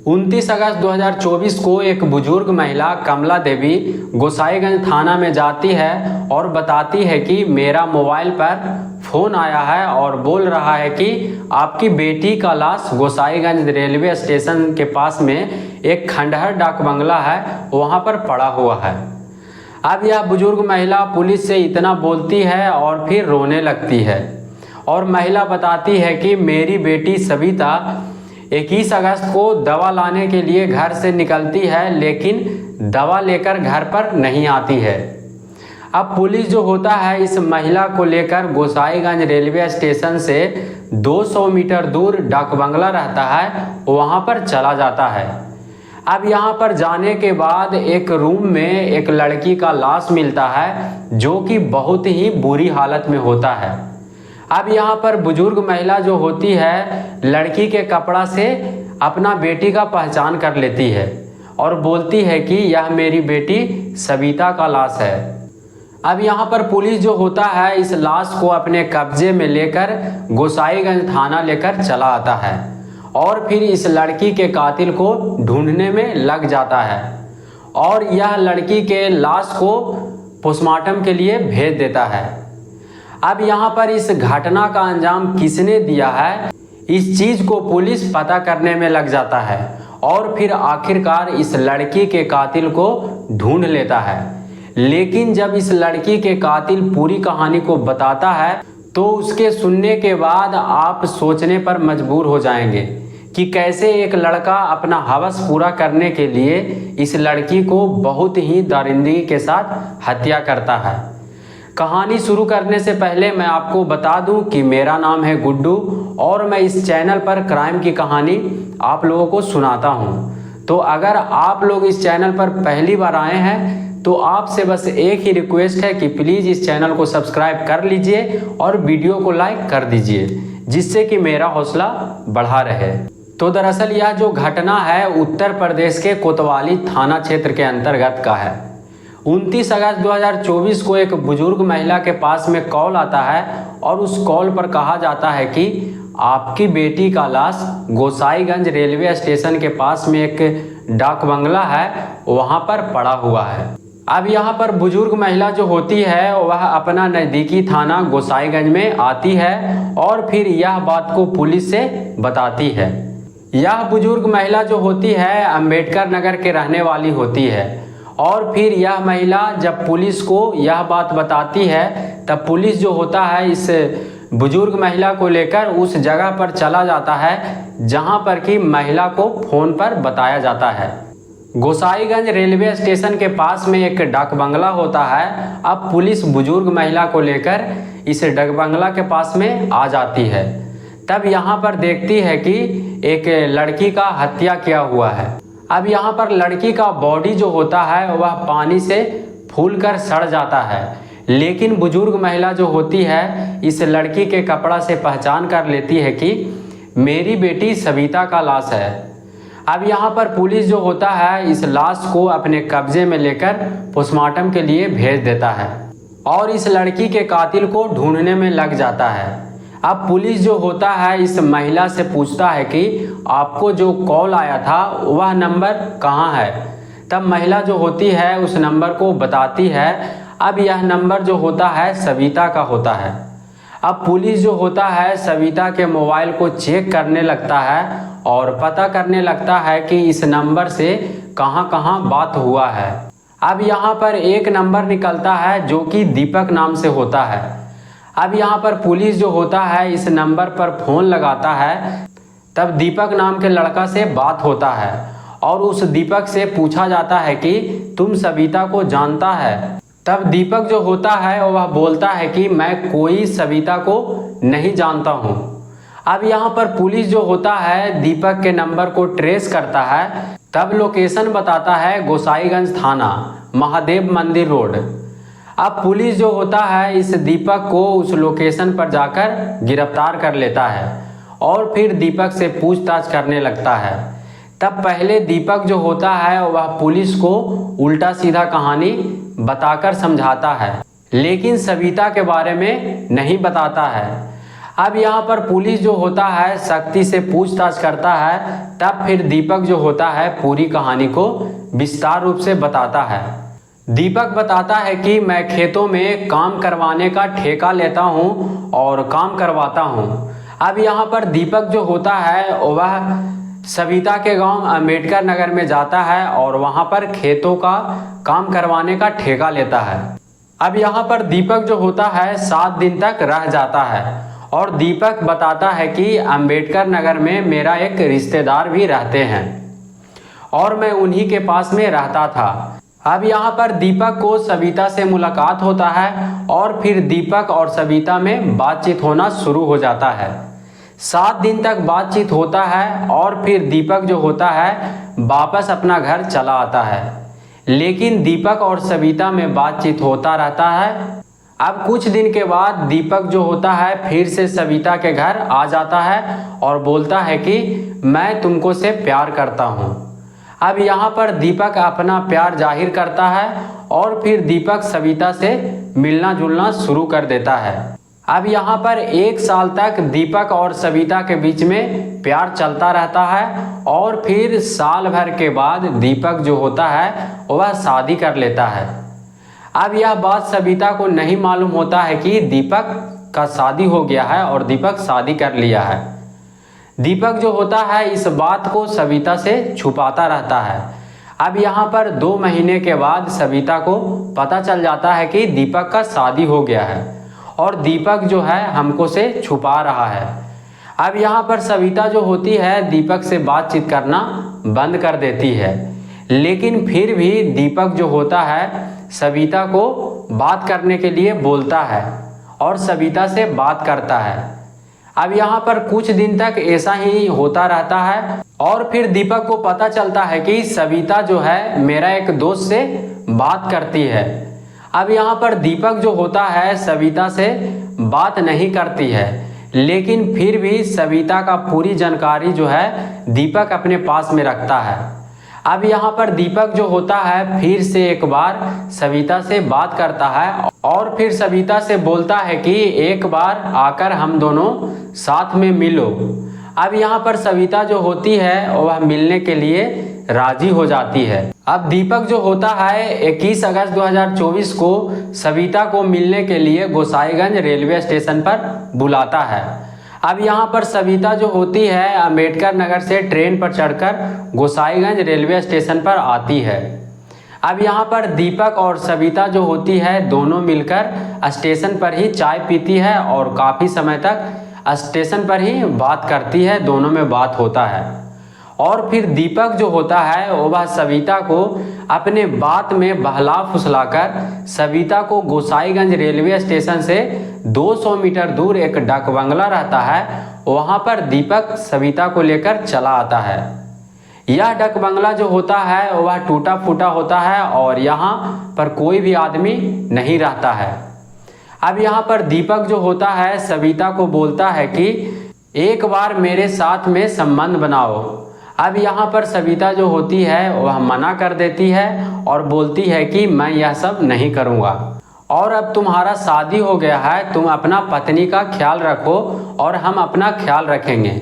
29 अगस्त 2024 को एक बुजुर्ग महिला कमला देवी गोसाईगंज थाना में जाती है और बताती है कि मेरा मोबाइल पर फ़ोन आया है और बोल रहा है कि आपकी बेटी का लाश गोसाईगंज रेलवे स्टेशन के पास में एक खंडहर डाक बंगला है, वहां पर पड़ा हुआ है। अब यह बुजुर्ग महिला पुलिस से इतना बोलती है और फिर रोने लगती है और महिला बताती है कि मेरी बेटी सविता 21 अगस्त को दवा लाने के लिए घर से निकलती है, लेकिन दवा लेकर घर पर नहीं आती है। अब पुलिस जो होता है इस महिला को लेकर गोसाईगंज रेलवे स्टेशन से 200 मीटर दूर डाक बंगला रहता है, वहां पर चला जाता है। अब यहां पर जाने के बाद एक रूम में एक लड़की का लाश मिलता है जो कि बहुत ही बुरी हालत में होता है। अब यहाँ पर बुजुर्ग महिला जो होती है लड़की के कपड़ा से अपना बेटी का पहचान कर लेती है और बोलती है कि यह मेरी बेटी सविता का लाश है। अब यहाँ पर पुलिस जो होता है इस लाश को अपने कब्जे में लेकर गोसाईगंज थाना लेकर चला आता है और फिर इस लड़की के कातिल को ढूंढने में लग जाता है और यह लड़की के लाश को पोस्टमार्टम के लिए भेज देता है। अब यहाँ पर इस घटना का अंजाम किसने दिया है, इस चीज़ को पुलिस पता करने में लग जाता है और फिर आखिरकार इस लड़की के कातिल को ढूंढ लेता है। लेकिन जब इस लड़की के कातिल पूरी कहानी को बताता है तो उसके सुनने के बाद आप सोचने पर मजबूर हो जाएंगे कि कैसे एक लड़का अपना हवस पूरा करने के लिए इस लड़की को बहुत ही दरिंदगी के साथ हत्या करता है। कहानी शुरू करने से पहले मैं आपको बता दूं कि मेरा नाम है गुड्डू और मैं इस चैनल पर क्राइम की कहानी आप लोगों को सुनाता हूं। तो अगर आप लोग इस चैनल पर पहली बार आए हैं तो आपसे बस एक ही रिक्वेस्ट है कि प्लीज़ इस चैनल को सब्सक्राइब कर लीजिए और वीडियो को लाइक कर दीजिए, जिससे कि मेरा हौसला बढ़ा रहे। तो दरअसल यह जो घटना है उत्तर प्रदेश के कोतवाली थाना क्षेत्र के अंतर्गत का है। 29 अगस्त 2024 को एक बुजुर्ग महिला के पास में कॉल आता है और उस कॉल पर कहा जाता है कि आपकी बेटी का लाश गोसाईगंज रेलवे स्टेशन के पास में एक डाक बंगला है, वहां पर पड़ा हुआ है। अब यहाँ पर बुजुर्ग महिला जो होती है वह अपना नज़दीकी थाना गोसाईगंज में आती है और फिर यह बात को पुलिस से बताती है। यह बुजुर्ग महिला जो होती है अंबेडकर नगर के रहने वाली होती है और फिर यह महिला जब पुलिस को यह बात बताती है तब पुलिस जो होता है इस बुजुर्ग महिला को लेकर उस जगह पर चला जाता है जहां पर कि महिला को फ़ोन पर बताया जाता है। गोसाईगंज रेलवे स्टेशन के पास में एक डाक बंगला होता है। अब पुलिस बुजुर्ग महिला को लेकर इस डाक बंगला के पास में आ जाती है। तब यहाँ पर देखती है कि एक लड़की का हत्या किया हुआ है। अब यहाँ पर लड़की का बॉडी जो होता है वह पानी से फूलकर सड़ जाता है, लेकिन बुजुर्ग महिला जो होती है इस लड़की के कपड़ा से पहचान कर लेती है कि मेरी बेटी सविता का लाश है। अब यहाँ पर पुलिस जो होता है इस लाश को अपने कब्जे में लेकर पोस्टमार्टम के लिए भेज देता है और इस लड़की के कातिल को ढूंढने में लग जाता है। अब पुलिस जो होता है इस महिला से पूछता है कि आपको जो कॉल आया था वह नंबर कहाँ है। तब महिला जो होती है उस नंबर को बताती है। अब यह नंबर जो होता है सविता का होता है। अब पुलिस जो होता है सविता के मोबाइल को चेक करने लगता है और पता करने लगता है कि इस नंबर से कहाँ कहाँ बात हुआ है। अब यहाँ पर एक नंबर निकलता है जो कि दीपक नाम से होता है। अब यहाँ पर पुलिस जो होता है इस नंबर पर फ़ोन लगाता है। तब दीपक नाम के लड़का से बात होता है और उस दीपक से पूछा जाता है कि तुम सविता को जानता है। तब दीपक जो होता है वह बोलता है कि मैं कोई सविता को नहीं जानता हूँ। अब यहाँ पर पुलिस जो होता है दीपक के नंबर को ट्रेस करता है। तब लोकेशन बताता है गोसाईगंज थाना, महादेव मंदिर रोड। अब पुलिस जो होता है इस दीपक को उस लोकेशन पर जाकर गिरफ्तार कर लेता है और फिर दीपक से पूछताछ करने लगता है। तब पहले दीपक जो होता है वह पुलिस को उल्टा सीधा कहानी बताकर समझाता है, लेकिन सविता के बारे में नहीं बताता है। अब यहाँ पर पुलिस जो होता है सख्ती से पूछताछ करता है, तब फिर दीपक जो होता है पूरी कहानी को विस्तार रूप से बताता है। दीपक बताता है कि मैं खेतों में काम करवाने का ठेका लेता हूँ और काम करवाता हूँ। अब यहाँ पर दीपक जो होता है वह सविता के गांव अंबेडकर नगर में जाता है और वहाँ पर खेतों का काम करवाने का ठेका लेता है। अब यहाँ पर दीपक जो होता है 7 दिन तक रह जाता है और दीपक बताता है कि अंबेडकर नगर में मेरा एक रिश्तेदार भी रहते हैं और मैं उन्हीं के पास में रहता था। अब यहाँ पर दीपक को सविता से मुलाकात होता है और फिर दीपक और सविता में बातचीत होना शुरू हो जाता है। 7 दिन तक बातचीत होता है और फिर दीपक जो होता है वापस अपना घर चला आता है, लेकिन दीपक और सविता में बातचीत होता रहता है। अब कुछ दिन के बाद दीपक जो होता है फिर से सविता के घर आ जाता है और बोलता है कि मैं तुमको से प्यार करता हूँ। अब यहाँ पर दीपक अपना प्यार जाहिर करता है और फिर दीपक सविता से मिलना जुलना शुरू कर देता है। अब यहाँ पर 1 साल तक दीपक और सविता के बीच में प्यार चलता रहता है और फिर साल भर के बाद दीपक जो होता है वह शादी कर लेता है। अब यह बात सविता को नहीं मालूम होता है कि दीपक का शादी हो गया है और दीपक शादी कर लिया है। दीपक जो होता है इस बात को सविता से छुपाता रहता है। अब यहाँ पर 2 महीने के बाद सविता को पता चल जाता है कि दीपक का शादी हो गया है और दीपक जो है हमको से छुपा रहा है। अब यहाँ पर सविता जो होती है दीपक से बातचीत करना बंद कर देती है, लेकिन फिर भी दीपक जो होता है सविता को बात करने के लिए बोलता है और सविता से बात करता है। अब यहाँ पर कुछ दिन तक ऐसा ही होता रहता है और फिर दीपक को पता चलता है कि सविता जो है मेरा एक दोस्त से बात करती है। अब यहाँ पर दीपक जो होता है सविता से बात नहीं करती है, लेकिन फिर भी सविता का पूरी जानकारी जो है दीपक अपने पास में रखता है। अब यहाँ पर दीपक जो होता है फिर से एक बार सविता से बात करता है और फिर सविता से बोलता है कि एक बार आकर हम दोनों साथ में मिलो। अब यहाँ पर सविता जो होती है वह मिलने के लिए राजी हो जाती है। अब दीपक जो होता है 21 अगस्त 2024 को सविता को मिलने के लिए गोसाईगंज रेलवे स्टेशन पर बुलाता है। अब यहाँ पर सविता जो होती है अंबेडकर नगर से ट्रेन पर चढ़कर गोसाईगंज रेलवे स्टेशन पर आती है। अब यहाँ पर दीपक और सविता जो होती है दोनों मिलकर स्टेशन पर ही चाय पीती है और काफ़ी समय तक स्टेशन पर ही बात करती है, दोनों में बात होता है। और फिर दीपक जो होता है वह सविता को अपने बात में बहला फुसलाकर सविता को गोसाईगंज रेलवे स्टेशन से 200 मीटर दूर एक डाक बंगला रहता है, वहाँ पर दीपक सविता को लेकर चला आता है। यह डाक बंगला जो होता है वह टूटा फूटा होता है और यहाँ पर कोई भी आदमी नहीं रहता है। अब यहाँ पर दीपक जो होता है सविता को बोलता है कि एक बार मेरे साथ में संबंध बनाओ। अब यहाँ पर सविता जो होती है वह मना कर देती है और बोलती है कि मैं यह सब नहीं करूँगा और अब तुम्हारा शादी हो गया है, तुम अपना पत्नी का ख्याल रखो और हम अपना ख्याल रखेंगे।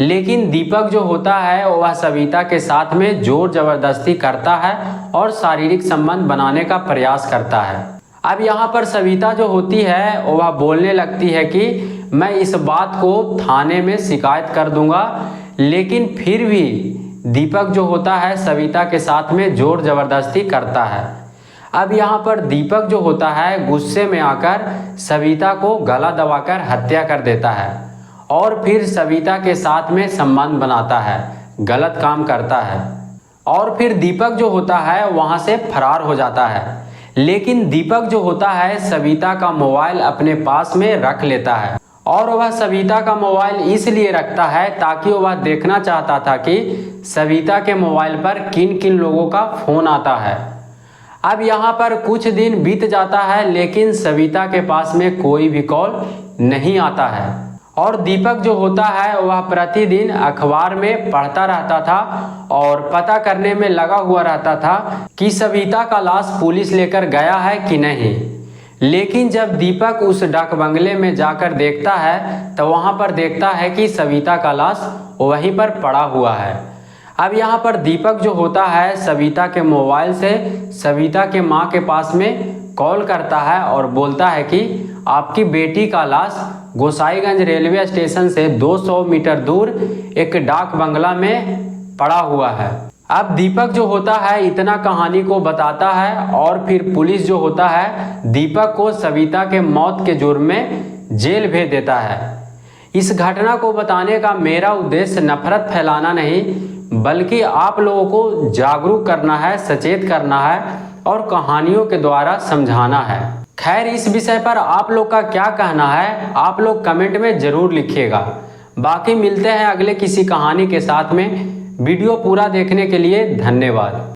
लेकिन दीपक जो होता है वह सविता के साथ में जोर ज़बरदस्ती करता है और शारीरिक संबंध बनाने का प्रयास करता है। अब यहाँ पर सविता जो होती है वह बोलने लगती है कि मैं इस बात को थाने में शिकायत कर दूंगा, लेकिन फिर भी दीपक जो होता है सविता के साथ में जोर ज़बरदस्ती करता है। अब यहाँ पर दीपक जो होता है गुस्से में आकर सविता को गला दबाकर हत्या कर देता है और फिर सविता के साथ में संबंध बनाता है, गलत काम करता है और फिर दीपक जो होता है वहाँ से फरार हो जाता है। लेकिन दीपक जो होता है सविता का मोबाइल अपने पास में रख लेता है और वह सविता का मोबाइल इसलिए रखता है ताकि वह देखना चाहता था कि सविता के मोबाइल पर किन किन लोगों का फ़ोन आता है। अब यहाँ पर कुछ दिन बीत जाता है, लेकिन सविता के पास में कोई भी कॉल नहीं आता है और दीपक जो होता है वह प्रतिदिन अखबार में पढ़ता रहता था और पता करने में लगा हुआ रहता था कि सविता का लाश पुलिस लेकर गया है कि नहीं। लेकिन जब दीपक उस डाक बंगले में जाकर देखता है तो वहां पर देखता है कि सविता का लाश वहीं पर पड़ा हुआ है। अब यहाँ पर दीपक जो होता है सविता के मोबाइल से सविता के माँ के पास में कॉल करता है और बोलता है कि आपकी बेटी का लाश गोसाईगंज रेलवे स्टेशन से 200 मीटर दूर एक डाक बंगला में पड़ा हुआ है। अब दीपक जो होता है इतना कहानी को बताता है और फिर पुलिस जो होता है दीपक को सविता के मौत के जुर्म में जेल भेज देता है। इस घटना को बताने का मेरा उद्देश्य नफरत फैलाना नहीं बल्कि आप लोगों को जागरूक करना है, सचेत करना है और कहानियों के द्वारा समझाना है। खैर, इस विषय पर आप लोग का क्या कहना है आप लोग कमेंट में ज़रूर लिखिएगा। बाकी मिलते हैं अगले किसी कहानी के साथ में। वीडियो पूरा देखने के लिए धन्यवाद।